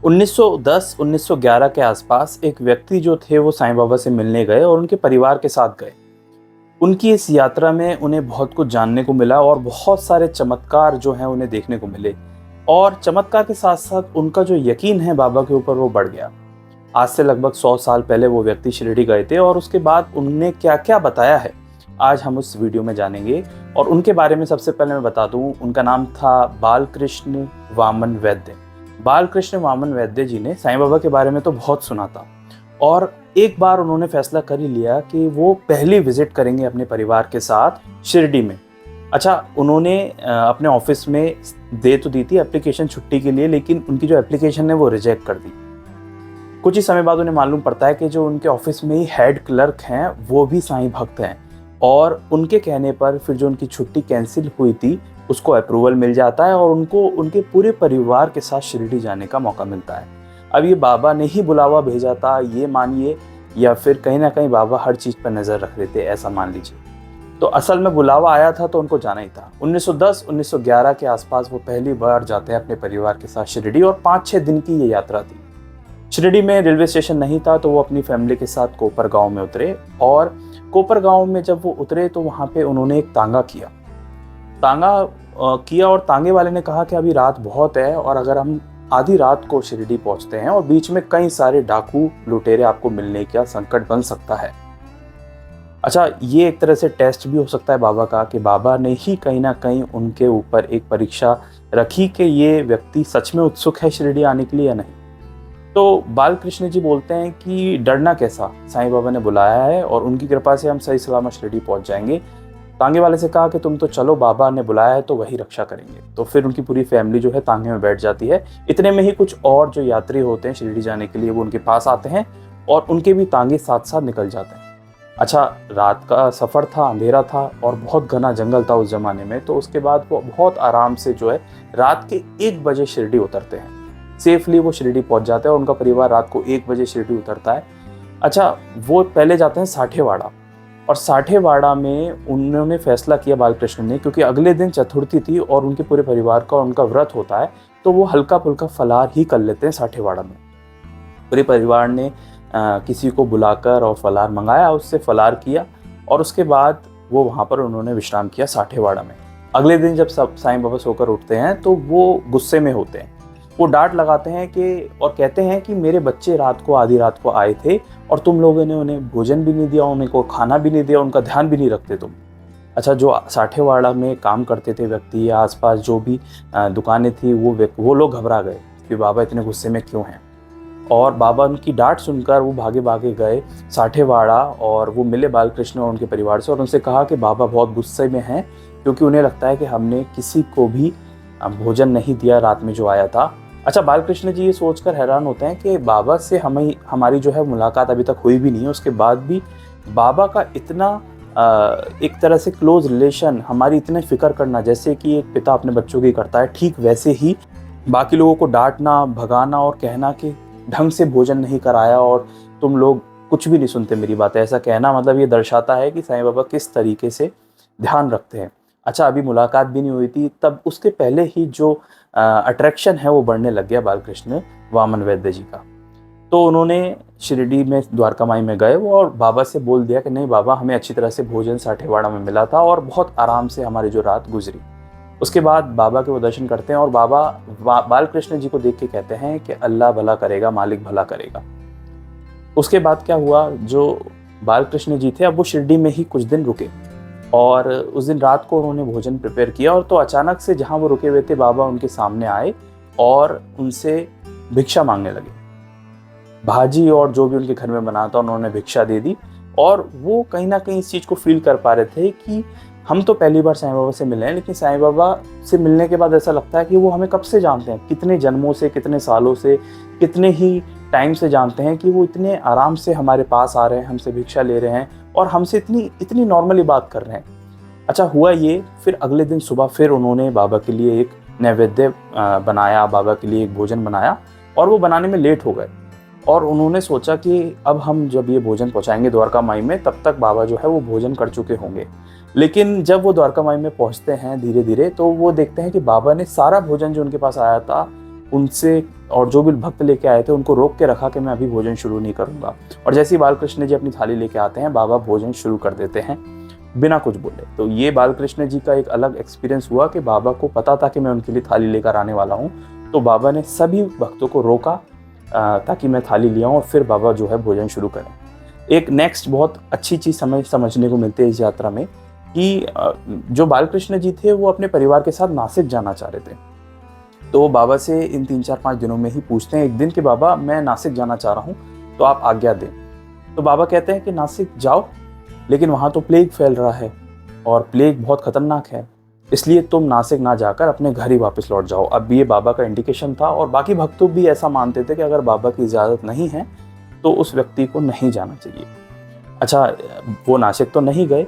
1910-1911 के आसपास एक व्यक्ति जो थे वो साईं बाबा से मिलने गए और उनके परिवार के साथ गए। उनकी इस यात्रा में उन्हें बहुत कुछ जानने को मिला और बहुत सारे चमत्कार जो हैं उन्हें देखने को मिले। और चमत्कार के साथ साथ उनका जो यकीन है बाबा के ऊपर वो बढ़ गया। आज से लगभग 100 साल पहले वो व्यक्ति शिरडी गए थे और उसके बाद उन्होंने क्या क्या बताया है आज हम उस वीडियो में जानेंगे। और उनके बारे में सबसे पहले मैं बता दूं, उनका नाम था बालकृष्ण वामन वैद्य। बालकृष्ण वामन वैद्य जी ने साईं बाबा के बारे में तो बहुत सुना था और एक बार उन्होंने फैसला कर ही लिया कि वो पहली विजिट करेंगे अपने परिवार के साथ शिरडी में। अच्छा, उन्होंने अपने ऑफिस में दे तो दी थी एप्लीकेशन छुट्टी के लिए, लेकिन उनकी जो एप्लीकेशन है वो रिजेक्ट कर दी। कुछ ही समय बाद उन्हें मालूम पड़ता है कि जो उनके ऑफिस में ही हेड क्लर्क हैं वो भी साईं भक्त हैं और उनके कहने पर फिर जो उनकी छुट्टी कैंसिल हुई थी उसको अप्रूवल मिल जाता है और उनको उनके पूरे परिवार के साथ शिरडी जाने का मौका मिलता है। अब ये बाबा ने ही बुलावा भेजा था ये मानिए, या फिर कहीं ना कहीं बाबा हर चीज़ पर नज़र रख रहे थे ऐसा मान लीजिए। तो असल में बुलावा आया था तो उनको जाना ही था। 1910-1911 के आसपास वो पहली बार जाते हैं अपने परिवार के साथ शिरडी और 5-6 दिन की ये यात्रा थी। शिरडी में रेलवे स्टेशन नहीं था तो वो अपनी फैमिली के साथ कोपर गांव में उतरे और कोपर गांव में जब वो उतरे तो वहाँ पे उन्होंने एक तांगा किया और तांगे वाले ने कहा कि अभी रात बहुत है और अगर हम आधी रात को शिरडी पहुँचते हैं और बीच में कई सारे डाकू लुटेरे आपको मिलने का संकट बन सकता है। अच्छा, ये एक तरह से टेस्ट भी हो सकता है बाबा का कि बाबा ने ही कहीं ना कहीं उनके ऊपर एक परीक्षा रखी कि ये व्यक्ति सच में उत्सुक है शिरडी आने के लिए या नहीं। तो बालकृष्ण जी बोलते हैं कि डरना कैसा, साईं बाबा ने बुलाया है और उनकी कृपा से हम सही सलामत शिरडी पहुंच जाएंगे। तांगे वाले से कहा कि तुम तो चलो, बाबा ने बुलाया है तो वही रक्षा करेंगे। तो फिर उनकी पूरी फैमिली जो है तांगे में बैठ जाती है। इतने में ही कुछ और जो यात्री होते हैं शिरडी जाने के लिए वो उनके पास आते हैं और उनके भी तांगे साथ साथ निकल जाते हैं। अच्छा, रात का सफ़र था, अंधेरा था और बहुत घना जंगल था उस ज़माने में। तो उसके बाद वो बहुत आराम से जो है रात के 1 बजे शिरडी उतरते हैं। सेफली वो शिरडी पहुंच जाते हैं और उनका परिवार रात को 1 बजे शिरडी उतरता है। अच्छा, वो पहले जाते हैं साठेवाड़ा और साठेवाड़ा में उन्होंने फैसला किया बालकृष्ण ने, क्योंकि अगले दिन चतुर्थी थी और उनके पूरे परिवार का उनका व्रत होता है तो वो हल्का फुल्का फलार ही कर लेते हैं साठेवाड़ा में। पूरे परिवार ने किसी को बुलाकर और फलार मंगाया, उससे फलार किया और उसके बाद वो वहाँ पर उन्होंने विश्राम किया साठेवाड़ा में। अगले दिन जब सब साईं बाबा सोकर उठते हैं तो वो गुस्से में होते हैं। वो डांट लगाते हैं कि और कहते हैं कि मेरे बच्चे रात को आधी रात को आए थे और तुम लोगों ने उन्हें भोजन भी नहीं दिया, उन्हें को खाना भी नहीं दिया, उनका ध्यान भी नहीं रखते तुम। अच्छा, जो साठेवाड़ा में काम करते थे व्यक्ति या आसपास जो भी दुकानें थी वो लोग घबरा गए कि बाबा इतने गुस्से में क्यों हैं। और बाबा उनकी डांट सुनकर वो भागे भागे गए साठेवाड़ा और वो मिले बालकृष्ण और उनके परिवार से और उनसे कहा कि बाबा बहुत गुस्से में हैं क्योंकि उन्हें लगता है कि हमने किसी को भी भोजन नहीं दिया रात में जो आया था। अच्छा, बालकृष्ण जी ये सोचकर हैरान होते हैं कि बाबा से हमारी जो है मुलाकात अभी तक हुई भी नहीं है, उसके बाद भी बाबा का इतना एक तरह से क्लोज रिलेशन, हमारी इतने फिक्र करना जैसे कि एक पिता अपने बच्चों की करता है, ठीक वैसे ही बाकी लोगों को डांटना, भगाना और कहना कि ढंग से भोजन नहीं कराया और तुम लोग कुछ भी नहीं सुनते मेरी बात, ऐसा कहना मतलब ये दर्शाता है कि साईं बाबा किस तरीके से ध्यान रखते हैं। अच्छा, अभी मुलाकात भी नहीं हुई थी, तब उसके पहले ही जो अट्रैक्शन है वो बढ़ने लग गया बालकृष्ण वामन वैद्य जी का। तो उन्होंने शिरडी में द्वारका माई में गए वो और बाबा से बोल दिया कि नहीं बाबा, हमें अच्छी तरह से भोजन साठेवाड़ा में मिला था और बहुत आराम से हमारी जो रात गुजरी। उसके बाद बाबा के वो दर्शन करते हैं और बाबा बालकृष्ण जी को देख के कहते हैं कि अल्लाह भला करेगा, मालिक भला करेगा। उसके बाद क्या हुआ, जो बालकृष्ण जी थे अब वो शिरडी में ही कुछ दिन रुके और उस दिन रात को उन्होंने भोजन प्रिपेयर किया और तो अचानक से जहाँ वो रुके हुए थे बाबा उनके सामने आए और उनसे भिक्षा मांगने लगे। भाजी और जो भी उनके घर में बना था उन्होंने भिक्षा दे दी और वो कहीं ना कहीं इस चीज़ को फील कर पा रहे थे कि हम तो पहली बार साईं बाबा से मिले हैं, लेकिन साईं बाबा से मिलने के बाद ऐसा लगता है कि वो हमें कब से जानते हैं, कितने जन्मों से, कितने सालों से, कितने ही टाइम से जानते हैं कि वो इतने आराम से हमारे पास आ रहे हैं, हमसे भिक्षा ले रहे हैं और हमसे इतनी नॉर्मली बात कर रहे हैं। अच्छा, हुआ ये, फिर अगले दिन सुबह फिर उन्होंने बाबा के लिए एक नैवेद्य बनाया, बाबा के लिए एक भोजन बनाया और वो बनाने में लेट हो गए और उन्होंने सोचा कि अब हम जब ये भोजन पहुंचाएंगे द्वारका माई में तब तक बाबा जो है वो भोजन कर चुके होंगे। लेकिन जब वो द्वारका माई में पहुंचते हैं धीरे धीरे तो वो देखते हैं कि बाबा ने सारा भोजन जो उनके पास आया था उनसे और जो भी भक्त लेके आए थे उनको रोक के रखा कि मैं अभी भोजन शुरू नहीं करूँगा। और जैसे ही बालकृष्ण जी अपनी थाली लेके आते हैं, बाबा भोजन शुरू कर देते हैं बिना कुछ बोले। तो ये बालकृष्ण जी का एक अलग एक्सपीरियंस हुआ कि बाबा को पता था कि मैं उनके लिए थाली लेकर आने वाला हूँ, तो बाबा ने सभी भक्तों को रोका ताकि मैं थाली ले आऊँ और फिर बाबा जो है भोजन शुरू करें। एक नेक्स्ट बहुत अच्छी चीज़ समझने को मिलती है इस यात्रा में कि जो बालकृष्ण जी थे वो अपने परिवार के साथ नासिक जाना चाह रहे थे। तो वो बाबा से इन 3-4-5 दिनों में ही पूछते हैं एक दिन कि बाबा मैं नासिक जाना चाह रहा हूँ, तो आप आज्ञा दें। तो बाबा कहते हैं कि नासिक जाओ, लेकिन वहाँ तो प्लेग फैल रहा है और प्लेग बहुत खतरनाक है, इसलिए तुम नासिक ना जाकर अपने घर ही वापस लौट जाओ। अब ये बाबा का इंडिकेशन था और बाकी भक्तों भी ऐसा मानते थे कि अगर बाबा की इजाज़त नहीं है तो उस व्यक्ति को नहीं जाना चाहिए। अच्छा, वो नासिक तो नहीं गए,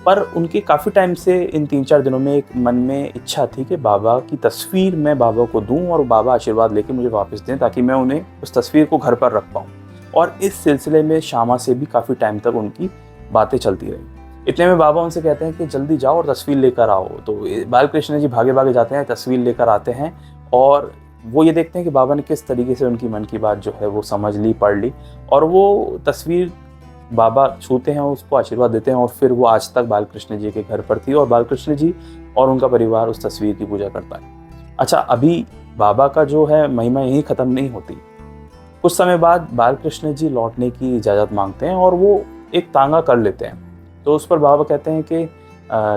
पर उनके काफ़ी टाइम से इन 3-4 दिनों में एक मन में इच्छा थी कि बाबा की तस्वीर मैं बाबा को दूं और बाबा आशीर्वाद लेके मुझे वापस दें ताकि मैं उन्हें उस तस्वीर को घर पर रख पाऊँ। और इस सिलसिले में श्यामा से भी काफ़ी टाइम तक उनकी बातें चलती रही। इतने में बाबा उनसे कहते हैं कि जल्दी जाओ और तस्वीर लेकर आओ। तो बालकृष्ण जी भागे भागे जाते हैं, तस्वीर लेकर आते हैं और वो ये देखते हैं कि बाबा ने किस तरीके से उनकी मन की बात जो है वो समझ ली, पढ़ ली, और वो तस्वीर बाबा छूते हैं, उसको आशीर्वाद देते हैं और फिर वो आज तक बालकृष्ण जी के घर पर थी और बालकृष्ण जी और उनका परिवार उस तस्वीर की पूजा करता है। अच्छा, अभी बाबा का जो है महिमा यहीं ख़त्म नहीं होती। कुछ समय बाद बालकृष्ण जी लौटने की इजाज़त मांगते हैं और वो एक तांगा कर लेते हैं। तो उस पर बाबा कहते हैं कि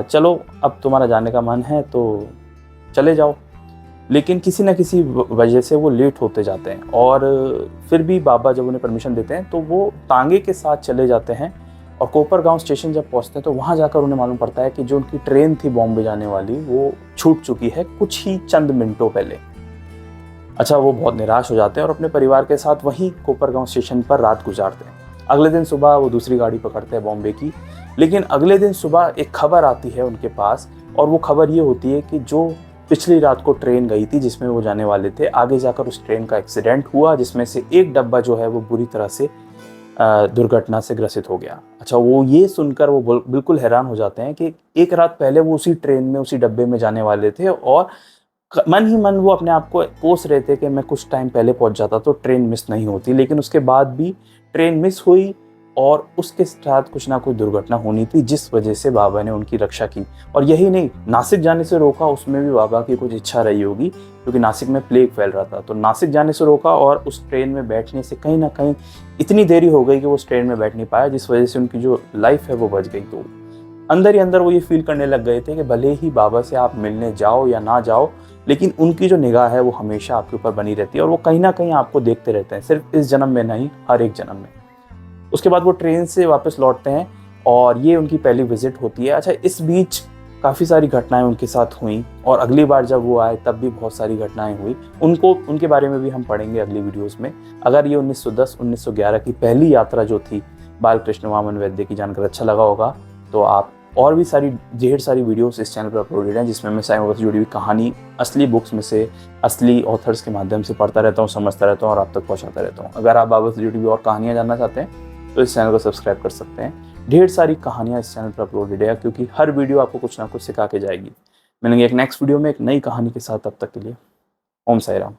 चलो अब तुम्हारा जाने का मन है तो चले जाओ। लेकिन किसी न किसी वजह से वो लेट होते जाते हैं और फिर भी बाबा जब उन्हें परमिशन देते हैं तो वो तांगे के साथ चले जाते हैं और कोपरगांव स्टेशन जब पहुंचते हैं तो वहां जाकर उन्हें मालूम पड़ता है कि जो उनकी ट्रेन थी बॉम्बे जाने वाली वो छूट चुकी है कुछ ही चंद मिनटों पहले। अच्छा, वो बहुत निराश हो जाते हैं और अपने परिवार के साथ वहीं कोपरगांव स्टेशन पर रात गुजारते हैं। अगले दिन सुबह वो दूसरी गाड़ी पकड़ते हैं बॉम्बे की। लेकिन अगले दिन सुबह एक खबर आती है उनके पास और वो खबर ये होती है कि जो पिछली रात को ट्रेन गई थी जिसमें वो जाने वाले थे, आगे जाकर उस ट्रेन का एक्सीडेंट हुआ जिसमें से एक डब्बा जो है वो बुरी तरह से दुर्घटना से ग्रसित हो गया। अच्छा, वो ये सुनकर वो बिल्कुल हैरान हो जाते हैं कि एक रात पहले वो उसी ट्रेन में उसी डब्बे में जाने वाले थे और मन ही मन वो अपने आप को कोस रहे थे कि मैं कुछ टाइम पहले पहुंच जाता तो ट्रेन मिस नहीं होती। लेकिन उसके बाद भी ट्रेन मिस हुई और उसके साथ कुछ ना कुछ दुर्घटना होनी थी जिस वजह से बाबा ने उनकी रक्षा की। और यही नहीं, नासिक जाने से रोका उसमें भी बाबा की कुछ इच्छा रही होगी क्योंकि नासिक में प्लेग फैल रहा था। तो नासिक जाने से रोका और उस ट्रेन में बैठने से कहीं ना कहीं इतनी देरी हो गई कि वो उस ट्रेन में बैठ नहीं पाया जिस वजह से उनकी जो लाइफ है वो बच गई। तो अंदर ही अंदर वो ये फील करने लग गए थे कि भले ही बाबा से आप मिलने जाओ या ना जाओ, लेकिन उनकी जो निगाह है वो हमेशा आपके ऊपर बनी रहती है और वो कहीं ना कहीं आपको देखते रहते हैं, सिर्फ इस जन्म में नहीं, हर एक जन्म में। उसके बाद वो ट्रेन से वापस लौटते हैं और ये उनकी पहली विजिट होती है। अच्छा, इस बीच काफ़ी सारी घटनाएं उनके साथ हुई और अगली बार जब वो आए तब भी बहुत सारी घटनाएं हुई। उनके बारे में भी हम पढ़ेंगे अगली वीडियोस में। अगर ये 1910-1911 की पहली यात्रा जो थी बालकृष्ण वामन वैद्य की जानकर अच्छा लगा होगा तो आप और भी ढेर सारी वीडियोस इस चैनल पर अपलोडेड हैं जिसमें मैं साईं बाबा से जुड़ी हुई कहानी असली बुक्स में से असली ऑथर्स के माध्यम से पढ़ता रहता हूँ, समझता रहता हूँ और आप तक पहुँचाता रहता हूँ। अगर आप बाबा से जुड़ी हुई और कहानियाँ जानना चाहते हैं तो इस चैनल को सब्सक्राइब कर सकते हैं। ढेर सारी कहानियाँ इस चैनल पर अपलोडेड है क्योंकि हर वीडियो आपको कुछ ना कुछ सिखा के जाएगी। मिलेंगे एक नेक्स्ट वीडियो में एक नई कहानी के साथ, तब तक के लिए ओम साई राम।